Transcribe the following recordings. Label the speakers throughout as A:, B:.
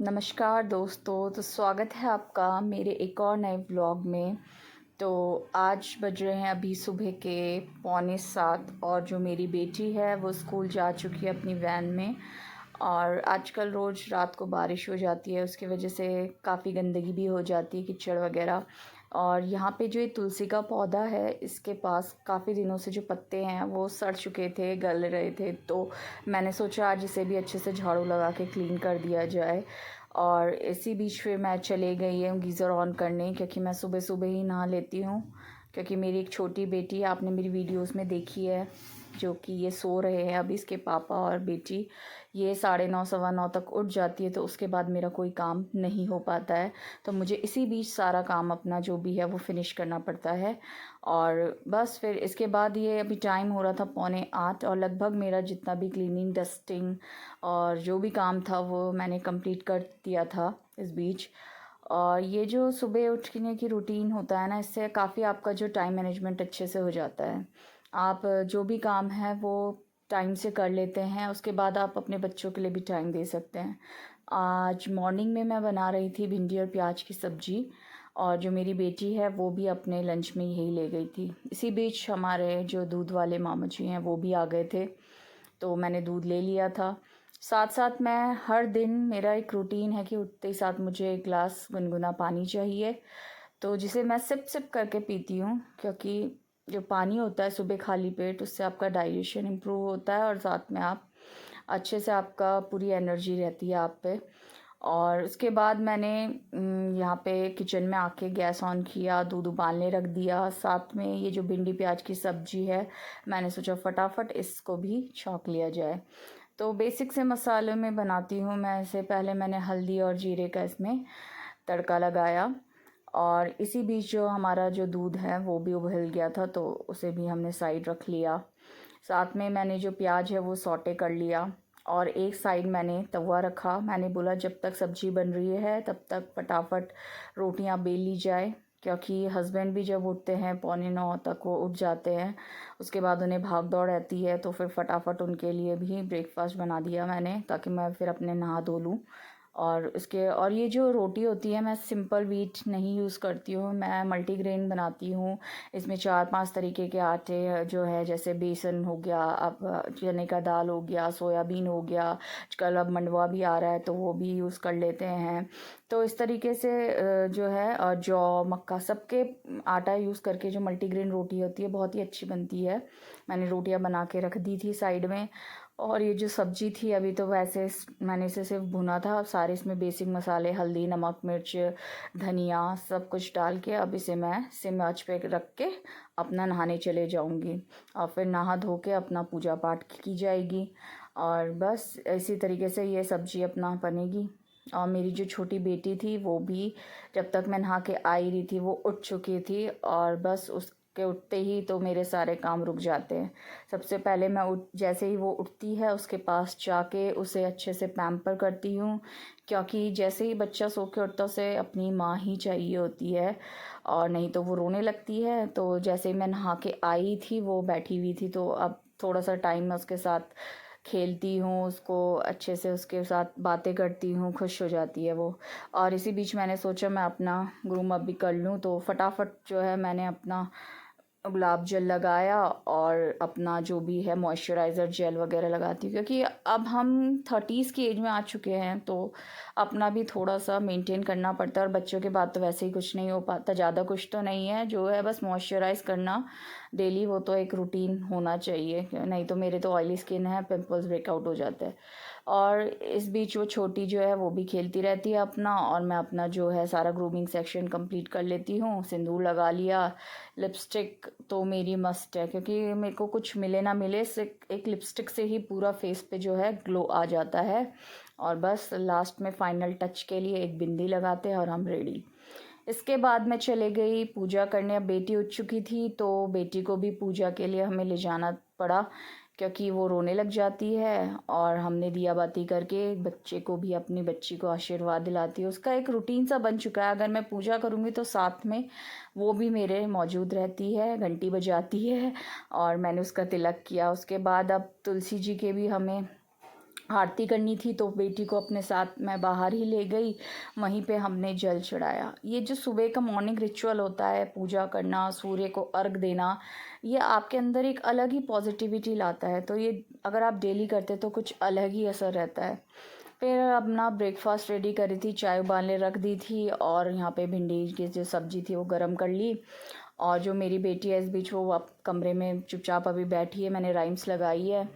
A: नमस्कार दोस्तों, तो स्वागत है आपका मेरे एक और नए व्लॉग में। तो आज बज रहे हैं अभी सुबह के 6:45 और जो मेरी बेटी है वो स्कूल जा चुकी है अपनी वैन में। और आजकल रोज़ रात को बारिश हो जाती है, उसकी वजह से काफ़ी गंदगी भी हो जाती है, कीचड़ वगैरह। और यहाँ पे जो ये तुलसी का पौधा है, इसके पास काफ़ी दिनों से जो पत्ते हैं वो सड़ चुके थे, गल रहे थे। तो मैंने सोचा आज इसे भी अच्छे से झाड़ू लगा के क्लीन कर दिया जाए। और इसी बीच फिर मैं चले गई हूँ गीज़र ऑन करने, क्योंकि मैं सुबह सुबह ही नहा लेती हूँ। क्योंकि मेरी एक छोटी बेटी, आपने मेरी वीडियोस में देखी है, जो कि ये सो रहे हैं अभी, इसके पापा और बेटी। ये 9:30 9:15 तक उठ जाती है, तो उसके बाद मेरा कोई काम नहीं हो पाता है। तो मुझे इसी बीच सारा काम अपना जो भी है वो फिनिश करना पड़ता है। और बस फिर इसके बाद ये अभी टाइम हो रहा था 7:45, और लगभग मेरा जितना भी क्लीनिंग, डस्टिंग और जो भी काम था वो मैंने कंप्लीट कर दिया था इस बीच। और ये जो सुबह उठने की रूटीन होता है ना, इससे काफ़ी आपका जो टाइम मैनेजमेंट अच्छे से हो जाता है। आप जो भी काम है वो टाइम से कर लेते हैं, उसके बाद आप अपने बच्चों के लिए भी टाइम दे सकते हैं। आज मॉर्निंग में मैं बना रही थी भिंडी और प्याज की सब्ज़ी, और जो मेरी बेटी है वो भी अपने लंच में यही ले गई थी। इसी बीच हमारे जो दूध वाले मामा जी हैं वो भी आ गए थे, तो मैंने दूध ले लिया था। साथ साथ मैं हर दिन, मेरा एक रूटीन है कि उठते ही साथ मुझे एक गिलास गुनगुना पानी चाहिए, तो जिसे मैं सिप सिप करके पीती हूँ। क्योंकि जो पानी होता है सुबह खाली पेट, उससे आपका डाइजेशन इम्प्रूव होता है, और साथ में आप अच्छे से, आपका पूरी एनर्जी रहती है आप पे। और उसके बाद मैंने यहाँ पे किचन में आके गैस ऑन किया, दूध उबालने रख दिया। साथ में ये जो भिंडी प्याज की सब्ज़ी है, मैंने सोचा फटाफट इसको भी छौंक लिया जाए। तो बेसिक से मसालों में बनाती हूँ मैं इसे। पहले मैंने हल्दी और जीरे का इसमें तड़का लगाया, और इसी बीच जो हमारा जो दूध है वो भी उबल गया था, तो उसे भी हमने साइड रख लिया। साथ में मैंने जो प्याज है वो सौटे कर लिया, और एक साइड मैंने तवा रखा। मैंने बोला जब तक सब्ज़ी बन रही है तब तक फटाफट रोटियां बेल ली जाए, क्योंकि हस्बैंड भी जब उठते हैं 8:45 तक वो उठ जाते हैं। उसके बाद उन्हें भाग दौड़ रहती है, तो फिर फटाफट उनके लिए भी ब्रेकफास्ट बना दिया मैंने, ताकि मैं फिर अपने नहा धो लूँ। और ये जो रोटी होती है, मैं सिंपल व्हीट नहीं यूज़ करती हूँ, मैं मल्टीग्रेन बनाती हूँ। इसमें 4-5 तरीके के आटे जो है, जैसे बेसन हो गया, अब चने का दाल हो गया, सोयाबीन हो गया, आजकल अब मंडवा भी आ रहा है तो वो भी यूज़ कर लेते हैं। तो इस तरीके से जो है, और जौ, मक्का, सबके आटा यूज़ करके जो मल्टीग्रेन रोटी होती है बहुत ही अच्छी बनती है। मैंने रोटियां बना के रख दी थी साइड में। और ये जो सब्ज़ी थी, अभी तो वैसे मैंने इसे सिर्फ भुना था। अब सारे इसमें बेसिक मसाले, हल्दी, नमक, मिर्च, धनिया, सब कुछ डाल के अब इसे मैं सिम आंच पे रख के अपना नहाने चले जाऊंगी। और फिर नहा धो के अपना पूजा पाठ की जाएगी। और बस इसी तरीके से ये सब्ज़ी अपना बनेगी। और मेरी जो छोटी बेटी थी वो भी, जब तक मैं नहा के आई रही थी वो उठ चुकी थी, और बस उसके उठते ही तो मेरे सारे काम रुक जाते हैं। सबसे पहले मैं जैसे ही वो उठती है उसके पास जाके उसे अच्छे से पैम्पर करती हूँ, क्योंकि जैसे ही बच्चा सो के उठता उसे अपनी माँ ही चाहिए होती है, और नहीं तो वो रोने लगती है। तो जैसे ही मैं नहा के आई थी वो बैठी हुई थी, तो अब थोड़ा सा टाइम मैं उसके साथ खेलती हूँ, उसको अच्छे से उसके साथ बातें करती हूँ, खुश हो जाती है वो। और इसी बीच मैंने सोचा मैं अपना ग्रूम अप भी कर लूँ, तो फटाफट जो है मैंने अपना गुलाब जल लगाया, और अपना जो भी है मॉइस्चराइज़र जेल वगैरह लगाती हूँ। क्योंकि अब हम 30s की एज में आ चुके हैं, तो अपना भी थोड़ा सा मेंटेन करना पड़ता है। और बच्चों के बाद तो वैसे ही कुछ नहीं हो पाता, ज़्यादा कुछ तो नहीं है, जो है बस मॉइस्चराइज़ करना डेली, वो तो एक रूटीन होना चाहिए। नहीं तो मेरे तो ऑयली स्किन है, पिंपल्स ब्रेकआउट हो जाते हैं। और इस बीच वो छोटी जो है वो भी खेलती रहती है अपना, और मैं अपना जो है सारा ग्रूमिंग सेक्शन कंप्लीट कर लेती हूँ। सिंदूर लगा लिया, लिपस्टिक तो मेरी मस्ट है, क्योंकि मेरे को कुछ मिले ना मिले, एक लिपस्टिक से ही पूरा फेस पे जो है ग्लो आ जाता है। और बस लास्ट में फाइनल टच के लिए एक बिंदी लगाते हैं और हम रेडी। इसके बाद मैं चले गई पूजा करने। अब बेटी उठ चुकी थी, तो बेटी को भी पूजा के लिए हमें ले जाना पड़ा, क्योंकि वो रोने लग जाती है। और हमने दिया बाती करके बच्चे को भी, अपनी बच्ची को आशीर्वाद दिलाती है। उसका एक रूटीन सा बन चुका है, अगर मैं पूजा करूँगी तो साथ में वो भी मेरे मौजूद रहती है, घंटी बजाती है। और मैंने उसका तिलक किया। उसके बाद अब तुलसी जी के भी हमें आरती करनी थी तो बेटी को अपने साथ मैं बाहर ही ले गई, वहीं पे हमने जल चढ़ाया। ये जो सुबह का मॉर्निंग रिचुअल होता है, पूजा करना, सूर्य को अर्घ देना, ये आपके अंदर एक अलग ही पॉजिटिविटी लाता है। तो ये अगर आप डेली करते तो कुछ अलग ही असर रहता है। फिर अपना ब्रेकफास्ट रेडी करी थी, चाय उबालने रख दी थी और यहाँ पे भिंडी की जो सब्ज़ी थी वो गरम कर ली। और जो मेरी बेटी है इस बीच वो अब कमरे में चुपचाप अभी बैठी है, मैंने राइम्स लगाई है।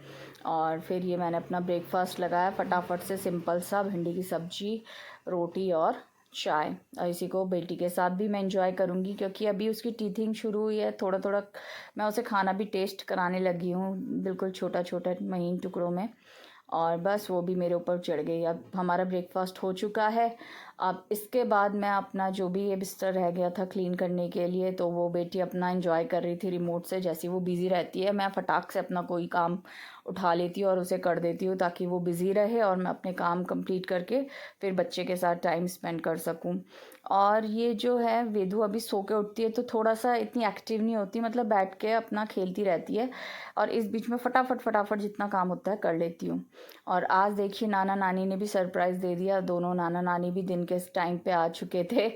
A: और फिर ये मैंने अपना ब्रेकफास्ट लगाया फटाफट से, सिंपल सा भिंडी की सब्ज़ी, रोटी और चाय। और इसी को बेटी के साथ भी मैं इंजॉय करूँगी क्योंकि अभी उसकी टीथिंग शुरू हुई है। थोड़ा थोड़ा मैं उसे खाना भी टेस्ट कराने लगी हूँ, बिल्कुल छोटा छोटा महीन टुकड़ों में। और बस वो भी मेरे ऊपर चढ़ गई। अब हमारा ब्रेकफास्ट हो चुका है। अब इसके बाद मैं अपना जो भी ये बिस्तर रह गया था क्लीन करने के लिए, तो वो बेटी अपना एंजॉय कर रही थी रिमोट से। जैसे वो बिज़ी रहती है, मैं फटाक से अपना कोई काम उठा लेती हूँ और उसे कर देती हूँ ताकि वो बिज़ी रहे और मैं अपने काम कंप्लीट करके फिर बच्चे के साथ टाइम स्पेंड कर सकूँ। और ये जो है वेदू अभी सो के उठती है तो थोड़ा सा इतनी एक्टिव नहीं होती, मतलब बैठ के अपना खेलती रहती है। और इस बीच में फटाफट फटाफट जितना काम होता है कर लेती हूँ। और आज देखिए नाना नानी ने भी सरप्राइज़ दे दिया। दोनों नाना नानी भी दिन के इस टाइम पे आ चुके थे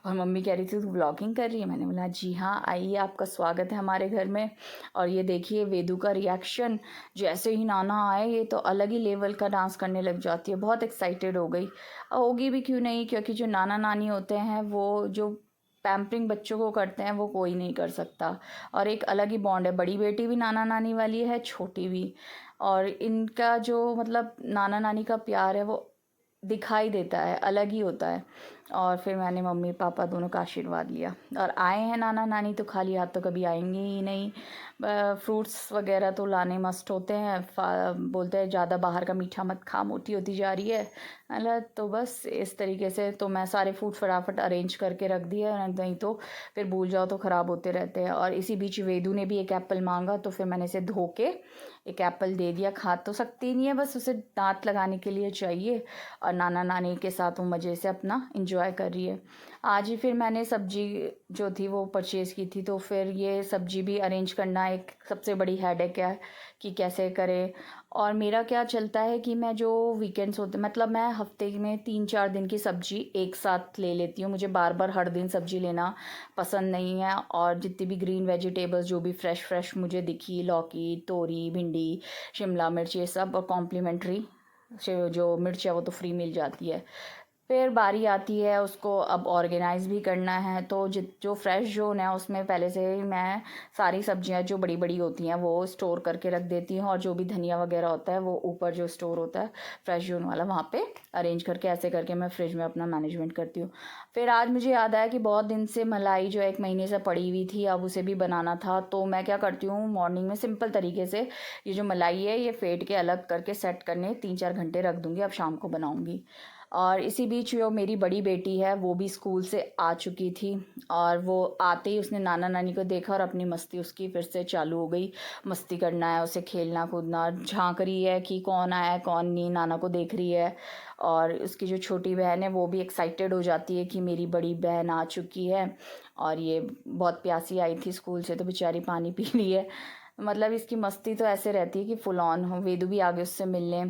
A: और मम्मी कह रही थी तू व्लॉगिंग कर रही है। मैंने बोला जी हाँ, आइए, आपका स्वागत है हमारे घर में। और ये देखिए वेदू का रिएक्शन, जैसे ही नाना आए ये तो अलग ही लेवल का डांस करने लग जाती है। बहुत एक्साइटेड हो गई, होगी भी क्यों नहीं, क्योंकि जो नाना नानी होते हैं वो जो पैम्परिंग बच्चों को करते हैं वो कोई नहीं कर सकता। और एक अलग ही बॉन्ड है, बड़ी बेटी भी नाना नानी वाली है, छोटी भी। और इनका जो मतलब नाना नानी का प्यार है वो दिखाई देता है, अलग ही होता है। और फिर मैंने मम्मी पापा दोनों का आशीर्वाद लिया। और आए हैं नाना नानी तो खाली हाथ तो कभी आएंगे ही नहीं। फ्रूट्स वगैरह तो लाने मस्ट होते हैं। बोलते हैं ज़्यादा बाहर का मीठा मत खा, मोटी होती जा रही है। अल्लाह, तो बस इस तरीके से तो मैं सारे फ्रूट फटाफट अरेंज करके रख दिए, नहीं तो फिर भूल जाओ तो ख़राब होते रहते हैं। और इसी बीच वेदू ने भी एक एप्पल मांगा तो फिर मैंने इसे धो के एक एप्पल दे दिया। खा तो सकती नहीं है, बस उसे दांत लगाने के लिए चाहिए। और नाना नानी के साथ वो मज़े से अपना इंजॉय कर रही है। आज ही फिर मैंने सब्जी जो थी वो परचेज़ की थी, तो फिर ये सब्जी भी अरेंज करना एक सबसे बड़ी हेडेक है कि कैसे करें। और मेरा क्या चलता है कि मैं जो वीकेंड्स होते मतलब मैं हफ्ते में 3-4 दिन की सब्जी एक साथ ले लेती हूँ। मुझे बार बार हर दिन सब्जी लेना पसंद नहीं है। और जितनी भी ग्रीन वेजिटेबल्स जो भी फ्रेश फ्रेश मुझे दिखी, लौकी, तोरी, भिंडी, शिमला मिर्च, ये सब, और कॉम्प्लीमेंट्री जो मिर्च है वो तो फ्री मिल जाती है। फिर बारी आती है उसको अब ऑर्गेनाइज़ भी करना है, तो जो फ्रेश जोन है उसमें पहले से ही मैं सारी सब्जियां जो बड़ी बड़ी होती हैं वो स्टोर करके रख देती हूँ। और जो भी धनिया वगैरह होता है वो ऊपर जो स्टोर होता है फ्रेश जोन वाला, वहाँ पे अरेंज करके ऐसे करके मैं फ्रिज में अपना मैनेजमेंट करती हूँ। फिर आज मुझे याद आया कि बहुत दिन से मलाई जो 1 महीने से पड़ी हुई थी, अब उसे भी बनाना था। तो मैं क्या करती हूँ, मॉर्निंग में सिंपल तरीके से ये जो मलाई है ये फेंट के अलग करके सेट करने 3-4 घंटे रख दूँगी, अब शाम को बनाऊँगी। और इसी बीच जो मेरी बड़ी बेटी है वो भी स्कूल से आ चुकी थी। और वो आते ही उसने नाना नानी को देखा और अपनी मस्ती उसकी फिर से चालू हो गई। मस्ती करना है उसे, खेलना कूदना, झांक रही है कि कौन आया है कौन नहीं, नाना को देख रही है। और उसकी जो छोटी बहन है वो भी एक्साइटेड हो जाती है कि मेरी बड़ी बहन आ चुकी है। और ये बहुत प्यासी आई थी स्कूल से तो बेचारी पानी पी रही है। मतलब इसकी मस्ती तो ऐसे रहती है कि फुल ऑन हो। वेदू भी आगे उससे मिलने,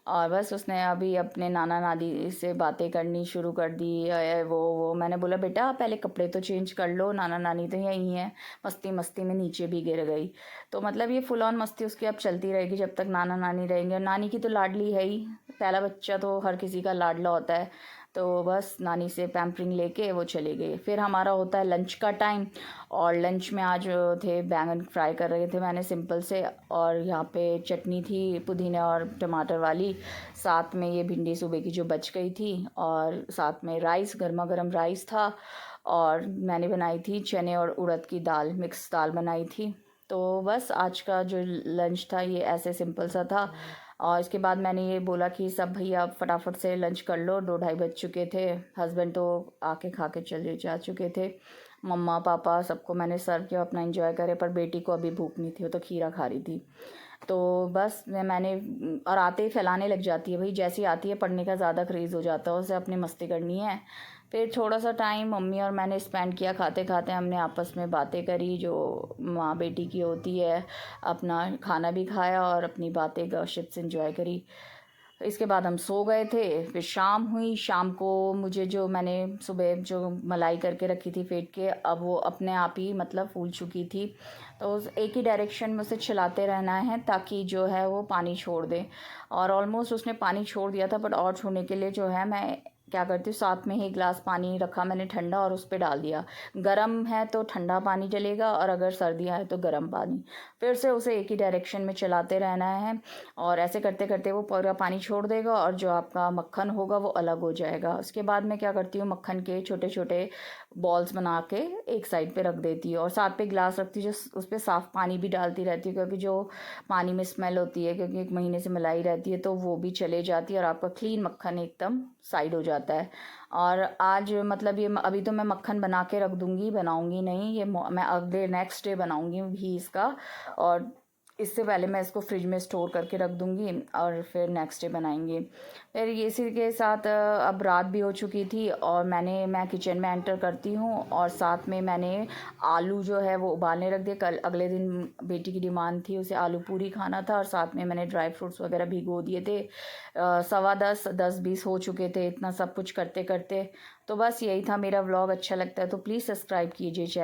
A: और बस उसने अभी अपने नाना नानी से बातें करनी शुरू कर दी। वो मैंने बोला बेटा पहले कपड़े तो चेंज कर लो, नाना नानी तो यहीं है। मस्ती मस्ती में नीचे भी गिर गई। तो मतलब ये फुल ऑन मस्ती उसकी अब चलती रहेगी जब तक नाना नानी रहेंगे। और नानी की तो लाडली है ही, पहला बच्चा तो हर किसी का लाडला होता है। तो बस नानी से पैम्परिंग लेके वो चले गए। फिर हमारा होता है लंच का टाइम। और लंच में आज थे बैंगन फ्राई कर रहे थे मैंने सिंपल से, और यहाँ पे चटनी थी पुदीना और टमाटर वाली, साथ में ये भिंडी सुबह की जो बच गई थी, और साथ में राइस, गर्मा गर्म राइस था। और मैंने बनाई थी चने और उड़द की दाल, मिक्स दाल बनाई थी। तो बस आज का जो लंच था ये ऐसे सिंपल सा था। और इसके बाद मैंने ये बोला कि सब भैया फटाफट से लंच कर लो, 2-2:30 बज चुके थे। हस्बैंड तो आके खा के चले जा चुके थे। मम्मा पापा सबको मैंने सर्व किया, अपना एंजॉय करे, पर बेटी को अभी भूख नहीं थी, वो तो खीरा खा रही थी। तो बस मैंने, और आते ही फैलाने लग जाती है भाई, जैसी आती है पढ़ने का ज़्यादा क्रेज़ हो जाता है, उसे अपनी मस्ती करनी है। फिर थोड़ा सा टाइम मम्मी और मैंने स्पेंड किया, खाते खाते हमने आपस में बातें करी जो माँ बेटी की होती है। अपना खाना भी खाया और अपनी बातें गॉसिप्स एंजॉय करी। इसके बाद हम सो गए थे। फिर शाम हुई, शाम को मुझे जो मैंने सुबह जो मलाई करके रखी थी फेंट के, अब वो अपने आप ही मतलब फूल चुकी थी। तो उस एक ही डायरेक्शन में उसे चलाते रहना है ताकि जो है वो पानी छोड़ दे। और ऑलमोस्ट उसने पानी छोड़ दिया था, बट और छोड़ने के लिए जो है मैं क्या करती हूँ, साथ में ही गिलास पानी रखा मैंने ठंडा और उस पर डाल दिया। गर्म है तो ठंडा पानी चलेगा, और अगर सर्दियाँ है तो गर्म पानी। फिर से उसे एक ही डायरेक्शन में चलाते रहना है, और ऐसे करते करते वो पूरा पानी छोड़ देगा और जो आपका मक्खन होगा वो अलग हो जाएगा। उसके बाद मैं क्या करती हूँ, मक्खन के छोटे छोटे बॉल्स बना के एक साइड पे रख देती हूँ, और साथ पे गिलास रखती हूँ जो उस पर साफ़ पानी भी डालती रहती हूँ, क्योंकि जो पानी में स्मेल होती है, क्योंकि 1 महीने से मलाई रहती है, तो वो भी चले जाती है और आपका क्लीन मक्खन एकदम साइड हो जाता है। और आज मतलब ये अभी तो मैं मक्खन बना के रख दूँगी, बनाऊँगी नहीं, ये मैं अगले नेक्स्ट डे बनाऊँगी भी इसका। और इससे पहले मैं इसको फ्रिज में स्टोर करके रख दूँगी और फिर नेक्स्ट डे बनाएंगे। फिर ये इसी के साथ अब रात भी हो चुकी थी और मैं किचन में एंटर करती हूँ, और साथ में मैंने आलू जो है वो उबालने रख दिए। कल अगले दिन बेटी की डिमांड थी, उसे आलू पूरी खाना था, और साथ में मैंने ड्राई फ्रूट्स वगैरह भिगो दिए थे। 10:15 10:20 हो चुके थे इतना सब कुछ करते करते। तो बस यही था मेरा व्लॉग। अच्छा लगता है तो प्लीज़ सब्सक्राइब कीजिए चैनल।